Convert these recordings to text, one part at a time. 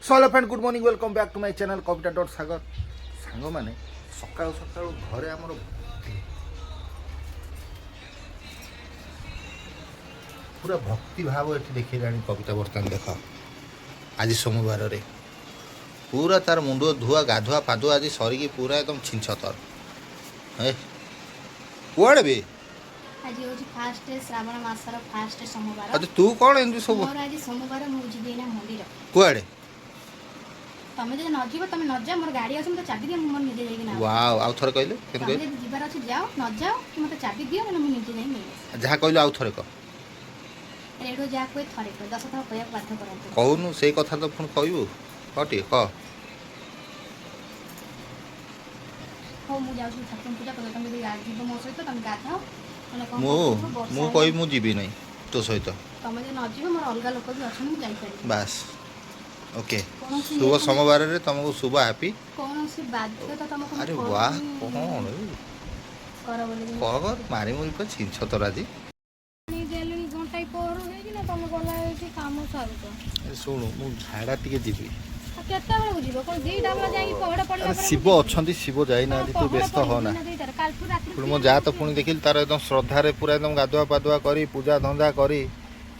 So hello friend good morning welcome back to my channel Kavita dot Sagar song मैंने सकाल सकाल घरे आमर पूरा भक्ति भाव ये देखिए कविता बर्तमान देख आज सोमवार रे पूरा तार मुंड धुआ गाधुआ पाधुआ आज सरिकी पूरा एकदम छिंछतर है कुआड़े बे आज होची फास्ट श्रावण मासर फास्ट सोमवार। अच्छा तू कौन एंती सब मोर आज सोमवार मु जिबे ना मंदिर कुआड़े तमे जे न जीव तमे न जा मोर गाड़ी अछि मते चाबी दियो मु मोर निजे जाई ना। वाओ आउ थरे कहले केन तमे कहले जे जीवार अछि जाओ न जाओ कि मते चाबी दियो ना मु निजे जाई नै जहाँ कहले आउ थरे कह रेडो जा कोइ थरे को 10 था कहया बाध्य करंत कहूनु से कथा तो पुणी कहबू कटी कह हो मु जाउ छु ठाकुर पूजा कर तमे जे जीव मो सहित तमे गाथाओ माने कोन मु कहि मु जीवी नहीं तो सहित तमे जे न जीव मोर अलगा लोक भी अछि मु जाई पारि बस ओके शुभ सोमवार रे तुमको शुभ हैप्पी कोन से बाध्य तो तमको अरे वाह कौन कर बोले कर मारी मुरी पर छिंछ तोरा जी नि गेलनी घंटाई पर हे कि ना तमे गला एठी काम सारू शुणु मु झाड़ा टिके जीवी केते बेले बुझिबो कोन दीटा बेला जाई पहड़ पड़ला अरे शिव अछंती शिव जाई ना तू व्यस्त हो ना पुणी मो जा तो पुणी देखिल तार एकदम श्रद्धा रे पूरा एकदम गाधुआ पाधुआ करी पूजा धंदा करी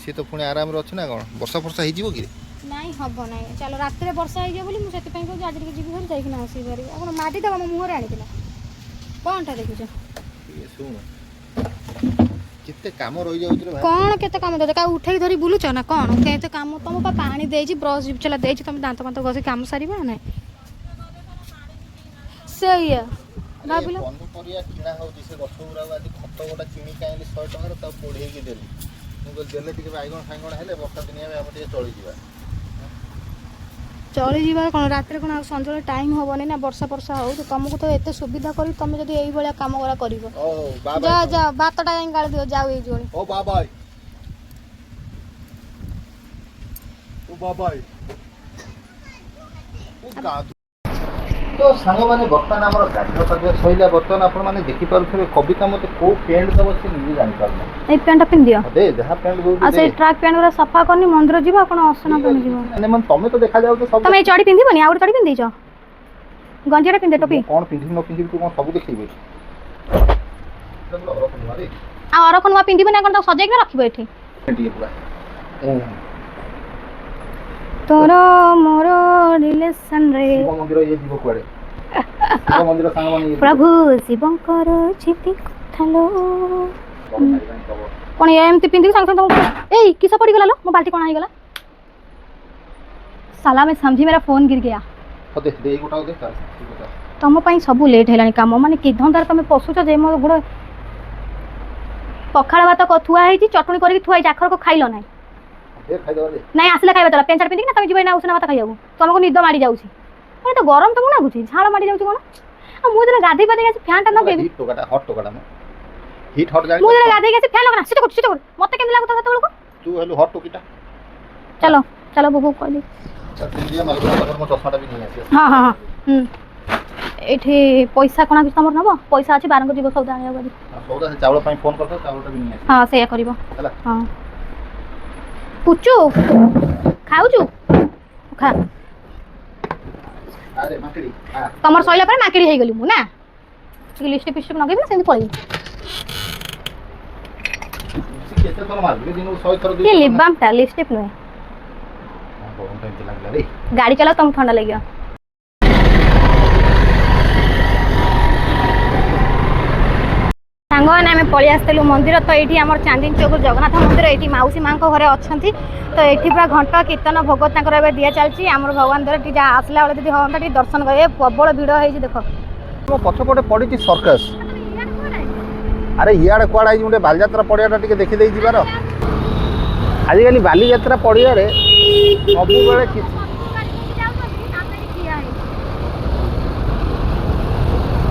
सी तो पुणी आराम रे अछि ना कोन वर्षा फर्षा ही जीवो कि नहीं हबो नहीं चलो रात रे वर्षा हो जे बोली मु सेति पई को जाडी के जीवी घर जाई कि ना आसी बारी अपन माटी दबा मो मुहर आनी दिला कोनटा देखुछ ये सुन किते काम रहि जाउत रे भाई कोन केते काम दे का उठेई धरी बुलुछ ना कोन केते काम तुम पा पानी देजी ब्रश चला देजी तुम दांत मांत घसी काम सारीबा ना सही भाबिलो बंधु परिया किना होती से गछ उरा आज खत गोटा किनी काइले 100 टका ता पोढेई के देली मु देले टिके बाइगण फाइगण हेले वर्षा दिनिया हम टिके चली जिबा चली जीवा कोन रात रे कोन संजोले टाइम होबनी ना वर्षा वर्षा हो तो तुमको तो एते सुविधा करी तुम जदी एई भलिया काम करा करिवो ओ बाबा जा जा बातटा जाई गाळ दियो जाऊ एई जोणी ओ बाबा ओ का तो सांग माने बर्तमान हमर गाडी पागे सइला बर्तमान आपण माने देखि पारुथबे कविता मते को पेंट दबो से निजे जानि पारना एई पेंटा पिन दियो दे जहा पेंट गो आ से ट्रैक पेंट वाला सफा करनी मंदिर जीवा कोन असना बनि जीवा माने मन तमे तो देखा जाउ तो सब तमे चड़ी पिंदिबनी आउर चड़ी पिन देइछो गंजियाटा पिन दे टोपी कोन पिंधि न पिंधि तू कोन सब देखिबे आ और कोन वा पिंदिबनी कोन त सजाई के रखिबो एठी टिके पूरा तोर मोर रिलेशन रे शिव मंदिर ये जीव कुआडे शिव मंदिर सांग माने प्रभु शिवंकर छिति कथालो कोन एमती पिंदी संग संग एई किस पड़ी गला लो मो बाल्टी कोन आइ गला साला में समझी मेरा फोन गिर गया तो देख दे गोटा दे तार तुम पई सब लेट हेलानी काम माने कि धंदार तुम पसुच जे मो गुड़ पखाड़ भात थुआ है चटनी करके थुआ आखर को खाइल ना दे खाइ दे नहीं आसले खाइबा चला पेंट शर्ट पिंदी ना तुम जीवन उषना भात खाइबो तुमको निद मारी जाउछी अरे तो गरम तुमको लागुची झाळ मारी जाउची कोन आ मु जने गाधै पादै आसी फैन टा न देबी हीट टोकाटा हॉट टोकाटा म हीट हॉट जानि मु जने गाधै आसी फैन लगना सिट कर मते केन लागु ता तळको तू हेलो हॉट टोकीटा चलो चलो बुबु कहली चल दिया माल को चश्माटा भी नहीं आसी हां हां हां एठी पैसा कोना कि तमर नबो पैसा अछि 12 को जीव सौदा आया बडी सौदा से चावल पई फोन करतो चावलटा भी नहीं आसी हां सेया करबो हला हां पुचू खाउचू खा अरे माकड़ी आ तमर सइला पर माकड़ी हे गेलु ना लिस्ट पिस्ट नगेबी ना सेंती पळी केते तोर मार दिन 100 थर ये लिबाम टा लिस्ट टिप नु गरम टाइम लागला रे गाड़ी चला तुम ठंडा लगियो सांग मैंने आम पलि आसलु मंदिर तो ये आम चांदनी चौक जगन्नाथ मंदिर ये मौसी माँ घरे अच्छा तो ये पूरा घंट कीर्तन भोग तक दिया चलती आम भगवान द्वारा आसला बेले दीदी हाँ टी दर्शन करे प्रबल भिड़ हो देख मो पछपटे पड़ी सर्कस अरे इयाड़े कुआड़ा आई गोटे बालीजात्रा पड़ियाटा टिके देखि देई जिबार आजिकल बालीजात्रा पड़िया रे सब बेले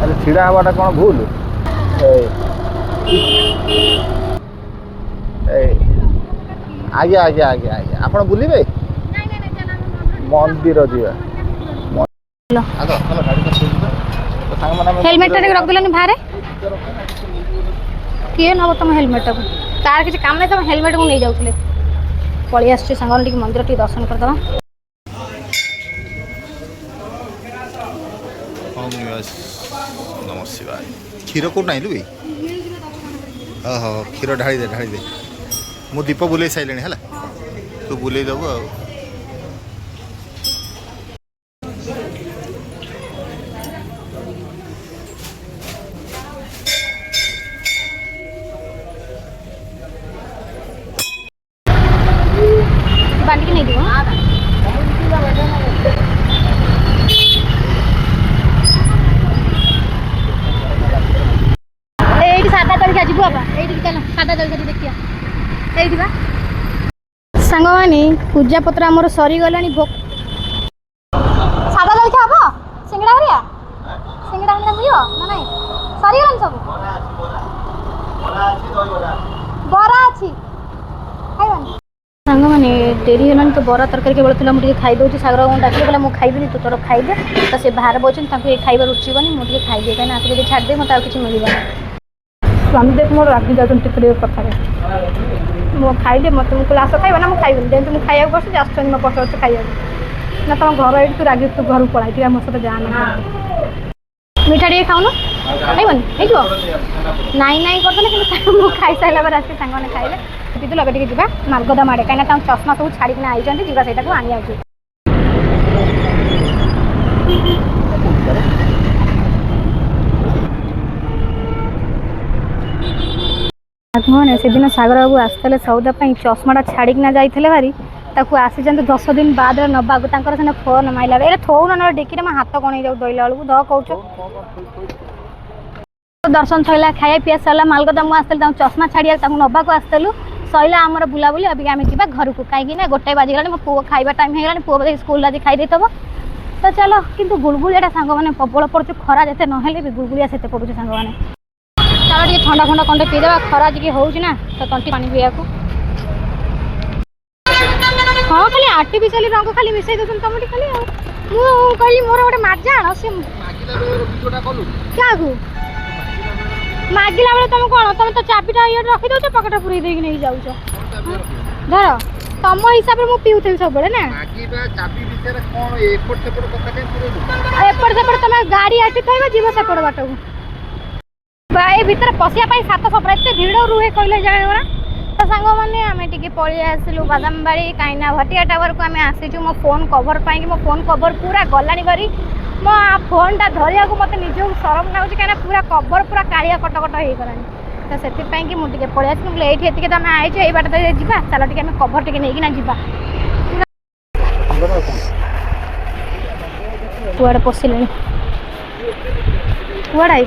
अरे छिड़ा हवाटा कौन भूल आज्ञा आज्ञा आज्ञा आज्ञा आप बुलवे मंदिर जीवा हेलमेट रख दिलानी बाहर किए नब तुम हेलमेट को तार किसी काम नहीं तुम हेलमेट को नहीं जाऊे पलि आस मंदिर टी दर्शन करदे नम शिवाय क्षीर को नाइलु भाई ओहो क्षीर ढाली दे मु दीप बुले सारे है तू बुले देव आ बांटिकी नहीं दियो एठी सादा तड़का जीव बाबा एठी चल सादा तड़का देखिया एठी बा सांग माने पूजा पत्र हमर सरी गलानी भोक सादा तड़का हबो सिंगड़ा हरिया सिंगड़ा मिलियो ना नहीं सरी गलानी सब बरा अछि खाइबानी सांग माने डेरी हेलानी तो बरा तरकारी के बोलथिला मु खाई दउची सागर डाकले बोला मु खाइबिनी तू तोर खाइ दे तो से बाहर बोचन ताके ये खाइबा रुचिबनी मु खाइ दे काना आके छाड़ दे मत आ किछ मिलिबा स्वामी देख मोर रागी जातन टिकरे कथा मु खाइ दे मत मु क्लास खाइबा ना मु खाइबिनी जेंतु मु खाइया बस जास्तन न पटो खाइया ना तुम घर एठी तू रागी तू घर पळाइ ती हम सते जाना मीठा टे खाउनो खाइबनी हे जो नाइ नाइ करतले कि मु खाइ साइला बार आके संग ने खाइले दीदी लगे टिके जीवा मार्गदा माड़े कहीं चश्मा सब छाड़ी आई जीवा से आनी आगे मैंने से दिन सागर बाबू आसते सौदा चश्माटा छाड़िकिना जाइए भारी ताकू आसी 10 दिन बाद नवा से फोन माइला ए थोन ना डेकी में हाथ कण जाऊ दईला बेलू द कौच दर्शन सैला खाया पिया सरला मालगदा मुझे चश्मा छाड़िया नवाक आसलु सैला आमर बुलाबुली अभी आम जा घर को कहीं गोटे बाजिगला मो पुओ खाଇବା टाइम हो पुओ बोले स्कूल आज खाई देव तो चलो किंतु गुलगुलिया सांग मैंने प्रबल पड़ू खरा जिते ना भी गुलगुलिया से पड़ू सांग मैंने चलो ये ठंडा ठंडा कंटे पीदेवा खरा जी हो तो तंटी पानी पीया को हाँ खाली आर्टिफिशियल रंग खाली मिसई दे तुम खाली कहली मोर गोटे मजा आण से क्या मागिला बेले तुम कौन तुम तो चाबीटा ये रखी दो पकेट पूरे देकी नहीं जाऊ धर तुम हिसाब से पीऊथी सब ना एपट सेपट तुम गाड़ी आटी थोड़ा जीव सेपट बाट को ये भितर पशिया 7 सपड़ा एत भिड़ रुहे कहले जाना तो सांग मैंने आम टे पलि आसलु बादामबाड़ी कहीं भटिया टावर को आम आसीचु मो फोन कवर पाई मो फोन कवर पूरा गलानी भारी मो फोनटा धरिया मत निज शरम लाग कहीं पूरा कवर पूरा कालिया कटकट हो गलानी तो से कि मुझे पलि आस ये तुम आईच ये बाट जा चल टे कवर टे नहीं जा कुआड़े पशिले कुआड़े आई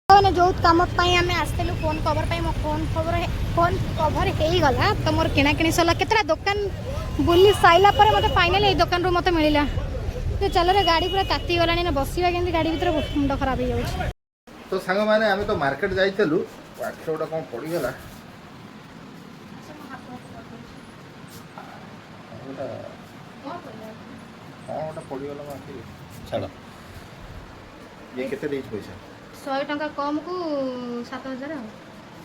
मैंने जो कम आम आसलु फोन कवर मो फोन कवर हो गला तो मोर किणाकिणी सरला केतरा दुकान बुली साइला पर मते फाइनल ए दुकान रो मते मिलिला तो चल रे गाड़ी पूरा ताती गलानी ना बसिबा केंदी गाड़ी भीतर मुंड खराब हो जाउछ तो सांग माने आमे तो मार्केट जाइतलु आठोटा कोन पड़ी गला ओटा पड़ी गला माथि छाड़ ये केते देछ पैसा 100 टका कम को 7000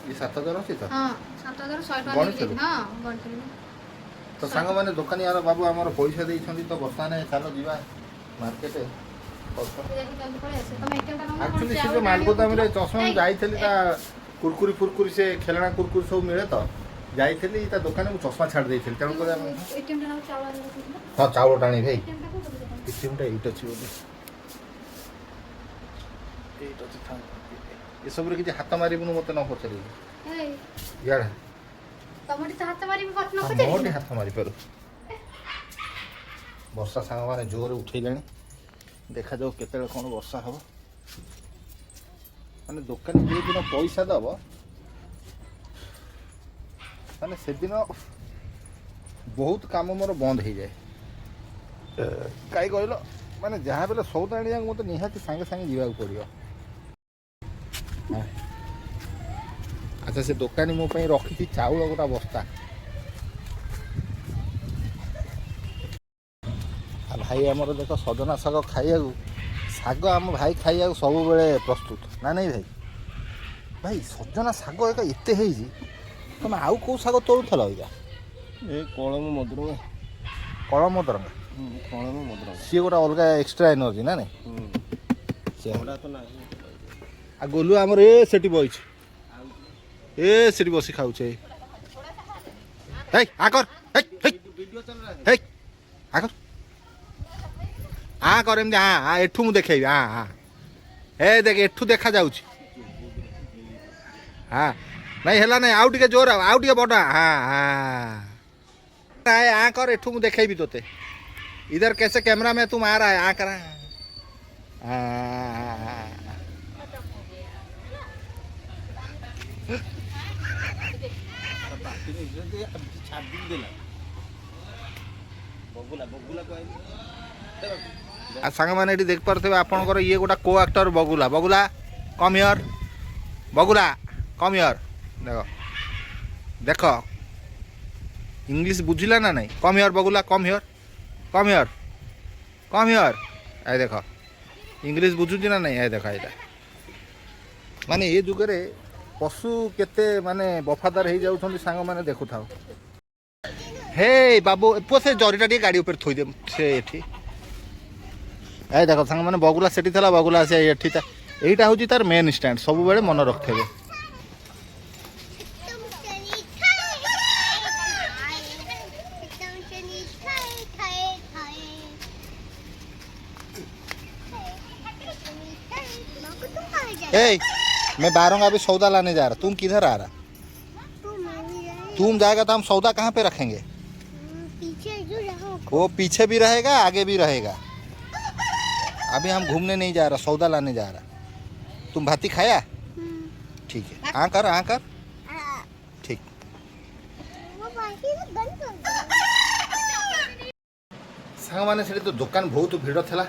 ये 7000 अछि तो हां 7000 100 टका हां गणतली तो सांग माने दुकानी यार बाबू हमर पैसा देई छंदी तो बर्तमान चलो जीवा मार्केट एक्चुअली से मालगोदाम रे चश्मा जाइथली ता कुरकुरी फुरकुरी से खेलना कुरकुरी सब मिले तो जाइथली ता दुकान में चश्मा छाड़ देइथली तण को एटीएम टा चावल हां चावल टाणी भाई एटीएम टा इट अछि बोली एट अछि था ये सब रे कि हाथ मारिबनु मते न पचली ए यार तमडी तो हाथ मारी बट न पचली मोटे हाथ मारी परू वर्षा सांग माने जोर उठैलानी देखा जाओ केते कोन वर्षा हबो माने दुकान जे दिन पैसा दबो माने से दिन बहुत काम मोर बंद हो जाए कई कहल माने जहाँ बेले सौदा आने मत निहाती सांगे सांगे जीवाक पड़ो अच्छा से दुकानी मो रखी चाउल गोटा बस्ता भाई आमर देख सजना शाग खाइया शाग आम भाई खाइया सब बेले प्रस्तुत ना नहीं भाई भाई सजना शाग एक एते है तुम आउ कौ शाग तोड़ुल इका ए कलम मदरंगा कलम मदरंगा କଳମ ମଦରଙ୍ଗ ସିଏ ଗୋଟେ ଅଲଗା ଏକ୍ସଟ୍ରା ଏନର୍ଜି ନା ନାଇଁ ସେଗୁଡ଼ା ତ ନାହିଁ। ଆଉ ଗୋଲୁ ଆମର ଏ ସେଠି ବଇଛି ଏ ସେଠି ବସି ଖାଉଛି ହେଇ ଆକର ହେଇ ହେଇ ହେଇ ଆକର କର ଏମିତି ଏଠୁ ମୁଁ ଦେଖେଇବି ଏ ଦେଖ ଏଠୁ ଦେଖାଯାଉଛି ନାଇଁ ହେଲା ନାଇଁ ଆଉ ଟିକେ ଜୋର ଆଉ ଟିକେ ବଡ଼ କର ଏଠୁ ମୁଁ ଦେଖେଇବି ତୋତେ इधर कैसे कैमरा में तुम आ रहा है कर सांग मैंने देख पारे आपंकर ये गोटा को एक्टर बगुला बगुला कम हियर बगुला कम हियर देख देख इंग्लिश बुझिला ना नहीं कम हियर बगुला come here come here come here ए देख इंग्लिश बुझुची ना नहीं ए देख यहाँ माने ये जुगे पशु केते माने वफादार हो जाऊँ सांग मैंने देखु था हे बाबू पुआ से जरीटा टे गाड़ी ऊपर थोई दे से एठी ए देख सांग मैंने बगुला सेठी थला बगुला से एठी ता एटा होची तार मेन स्टैंड सब बेले मन रखथेबे ए मैं बारंगा अभी सौदा लाने जा रहा तुम किधर आ रहा तुम जाएगा तो हम सौदा कहाँ पे रखेंगे पीछे जो रहा वो पीछे भी रहेगा आगे भी रहेगा अभी हम घूमने नहीं जा रहा सौदा लाने जा रहा तुम भाती खाया ठीक है कर ठीक सांग मैंने से तो दुकान बहुत भिड़ था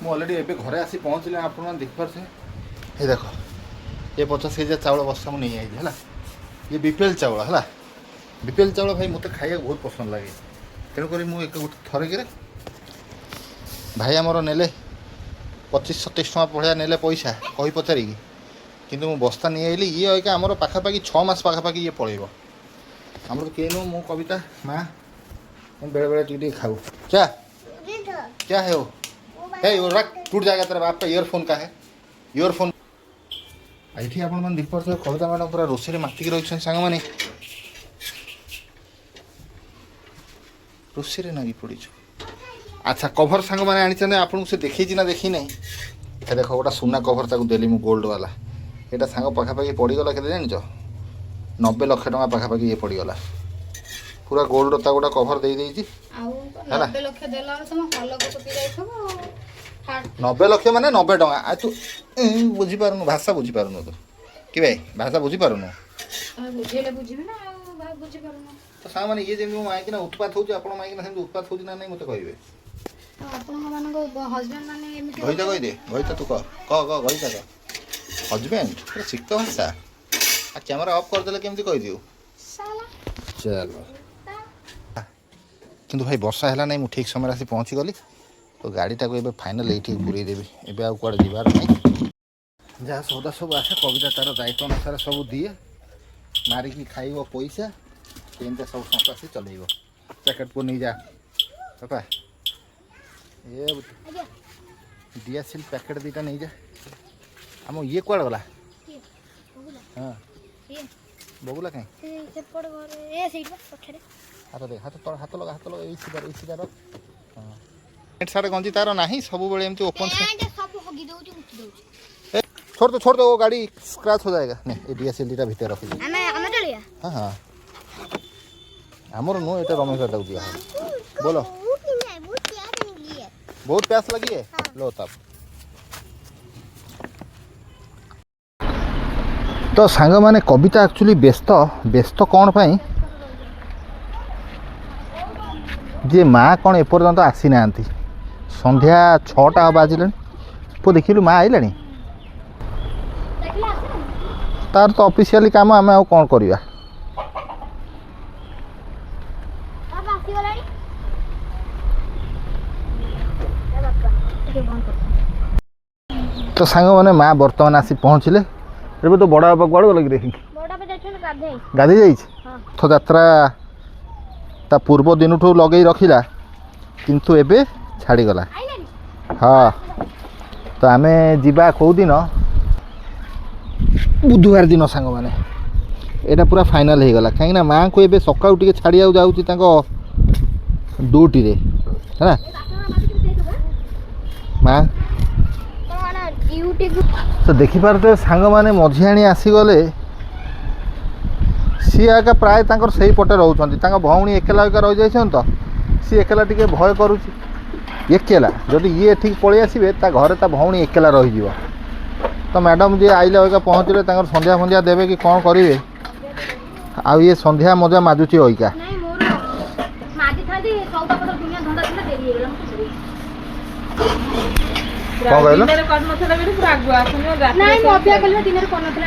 मुझे अलरेडी एवं घरे आसी पहुँचले आप देखिपारे ये देख ये 50 केजी चाउल बस्ता मुझे नहीं आई है ये बीपीएल चाउल है बीपीएल चाउल भाई मत खाया बहुत पसंद लगे तेणुक मुझे गोटे थरे कि भाई आमर ने 25-27 टଙ୍କା पढ़िया ने पैसा कही पचारिकी कितु मु बस्ता नहीं आइली ये अगर आमर पाखापाखि 6 मास पाखापाखि ये पड़ेब आमर तो कहीं मो कविता माँ बेले बेले टी खाऊ क्या क्या है वो रख टूट जाएगा तेरा बाप का ईयरफोन का है ईयरफोन ये आप देख पारे कविता मैडम पूरा रोषे मातिक रही सांग मैंने रोषे नागी पड़ी अच्छा कभर सांग मैंने आनी आपको से देखी ना देखी ना देख गोटा सुना कभर ताक देली मु गोल्ड वाला यहाँ सांग पाखापाखि पड़गला के जान 90 लाख टका पाखापाखि ये पड़गला पूरा गोल्ड ता गोटा कभर दे देती 90 लाख माने 90 टका तू बुझीपारनु भाषा बुझीपारनु तो कि भाई भाषा बुझीपारनु तो सांग मैंने ये जमी माइकिना उत्पात हो माइकिना से उत्पात हो ना नहीं मत कहे घईता कहीदे घईता तू कह घईता कह हजबैंड पूरा सिक्त भाषा आ कैमरा ऑफ करदे केमती कहीदियो चलो किंतु भाई वर्षा है नहीं मुझे ठीक समय आसी पहुँची गली तो गाड़ीटा को फाइनाल ये घूरे देवी एवं आउ कड़े जीवार नहीं जहाँ सौदा सब आसे कविता तार दायित्व अनुसार सब दिए मारिकी खाइब पैसा एमती सब संस्था से चलेब पैकेट को नहीं जा पापा ये डीएसएल पैकेट दीटा नहीं जा आम ये कुआड़ गला हाँ बबुला कहीं हाथ दे हाथ लगा यही सीधा रख पेंट सार्ट गंजी तार ना सब बड़े एमती ओपन से छोड़ दो वो गाड़ी स्क्रैच हो जाएगा नहीं ये डीएसएल टा भीतर रख हाँ हाँ आमर नु ये रमेश दादा दिया बोलो बहुत प्यास लगी है लो तब तो सांग माने कविता एक्चुअली व्यस्त व्यस्त कौन पाई जे माँ कौन एपर्यंत आसी ना संध्या 6टा बाजिले पु देखिलु माँ आइला तार तो ऑफिशियली काम आम आउ कौन करवा तो सांग मैंने माँ बर्तमान आसी पहुँचले एबे तो बड़ा बाबा कुआड़ गल कि गाधी जा रथयात्रा ता पूर्व दिन ठू लगे रखिला କିନ୍ତୁ ଏବେ ଛାଡ଼ିଗଲା। ହଁ ତ ଆମେ ଯିବା କେଉଁଦିନ ବୁଧବାର ଦିନ ସାଙ୍ଗମାନେ। ଏଇଟା ପୁରା ଫାଇନାଲ୍ ହେଇଗଲା କାହିଁକିନା ମାଆଙ୍କୁ ଏବେ ସକାଳୁ ଟିକେ ଛାଡ଼ିବାକୁ ଯାଉଛି ତାଙ୍କ ଡ୍ୟୁଟିରେ ହେଲା ମା। ତ ଦେଖିପାରୁଥିବେ ସାଙ୍ଗମାନେ ମଝିଆଣି ଆସିଗଲେ ସିଏ ଆକା ପ୍ରାୟ ତାଙ୍କର ସେଇପଟେ ରହୁଛନ୍ତି। ତାଙ୍କ ଭଉଣୀ ଏକଲା ଏକା ରହିଯାଇଛନ୍ତି ତ ସିଏ ଏକଲା ଟିକେ ଭୟ କରୁଛି। ଏକଲା ଯଦି ଇଏ ଏଠିକି ପଳେଇ ଆସିବେ ତା ଘରେ ତା ଭଉଣୀ ଏକଲା ରହିଯିବ। ତ ମ୍ୟାଡ଼ାମ୍ ଯିଏ ଆଇଲେ ଅଇକା ପହଞ୍ଚିଲେ ତାଙ୍କର ସନ୍ଧ୍ୟା ଫନ୍ଧ୍ୟା ଦେବେ କି କ'ଣ କରିବେ। ଆଉ ଇଏ ସନ୍ଧ୍ୟା ମଜା ମାଜୁଛି ଅଇକା। କ'ଣ କହିଲ?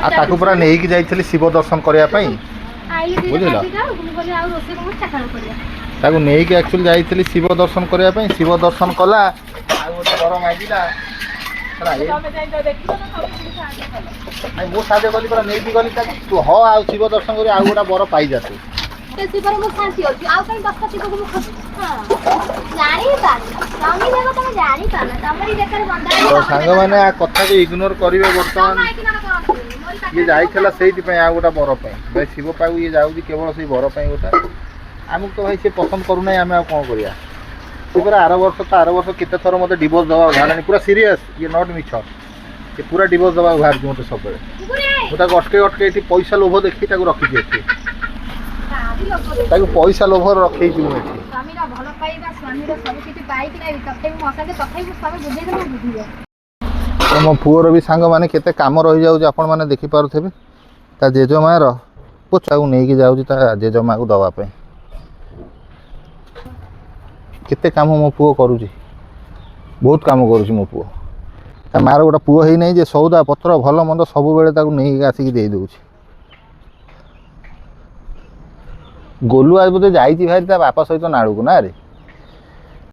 ଆଉ ତାକୁ ପୁରା ନେଇକି ଯାଇଥିଲି ଶିବ ଦର୍ଶନ କରିବା ପାଇଁ ବୁଝିଲ। ତାକୁ ନେଇକି ଆକ୍ଚୁଆଲି ଯାଇଥିଲି ଶିବ ଦର୍ଶନ କରିବା ପାଇଁ। ଶିବ ଦର୍ଶନ କଲା ଆଉ ଗୋଟେ ବର ମାଗିଲା। ମୁଁ ସାହାଯ୍ୟ କଲି ପୁରା ନେଇକି ଗଲି ତାକୁ ତୁ ହ ଆଉ ଶିବ ଦର୍ଶନ କରି ଆଉ ଗୋଟେ ବର ପାଇଯା ତୁ। ତ ସାଙ୍ଗମାନେ ଆ କଥାକୁ ଇଗ୍ନୋର କରିବେ। ବର୍ତ୍ତମାନ ଇଏ ଯାଇଥିଲା ସେଇଥିପାଇଁ ଆଉ ଗୋଟେ ବର ପାଇଁ। ଭାଇ ଶିବ ପାଖକୁ ଇଏ ଯାଉଛି କେବଳ ସେଇ ବର ପାଇଁ ଗୋଟେ। ଆମକୁ ତ ଭାଇ ସେ ପସନ୍ଦ କରୁନାହିଁ ଆମେ ଆଉ କ'ଣ କରିବା। ସେ ପୁରା ଆର ବର୍ଷ କେତେ ଥର ମୋତେ ଡିଭୋର୍ସ ଦେବାକୁ ବାହାରିଲାଣି। ପୁରା ସିରିୟସ୍ ଇଏ ନଟ୍ ମିଛ। ସେ ପୁରା ଡିଭୋର୍ସ ଦେବାକୁ ବାହାରୁଛି ମୋତେ ସବୁବେଳେ। ମୁଁ ତାକୁ ଅଟକେଇ ଏଠି ପଇସା ଲୋଭ ଦେଖି ତାକୁ ରଖିଛି ଏଠି। ତାକୁ ପଇସା ଲୋଭରେ ରଖେଇଛି ମୁଁ ଏଠି। ତ ମୋ ପୁଅର ବି ସାଙ୍ଗମାନେ କେତେ କାମ ରହିଯାଉଛି ଆପଣମାନେ ଦେଖିପାରୁଥିବେ। ତା ଜେଜେମାର ତାକୁ ନେଇକି ଯାଉଛି ତା ଜେଜେମାକୁ ଦେବା ପାଇଁ। କେତେ କାମ ମୋ ପୁଅ କରୁଛି, ବହୁତ କାମ କରୁଛି ମୋ ପୁଅ। ତା ମାଆର ଗୋଟେ ପୁଅ ହେଇନାହିଁ ଯେ ସଉଦା ପତ୍ର ଭଲ ମନ୍ଦ ସବୁବେଳେ ତାକୁ ନେଇକି ଆସିକି ଦେଇଦେଉଛି। ଗୋଲୁ ଆଜି ବୋଧେ ଯାଇଛି ଭାରି ତା ବାପା ସହିତ ନାଳକୁ ନା ରେ।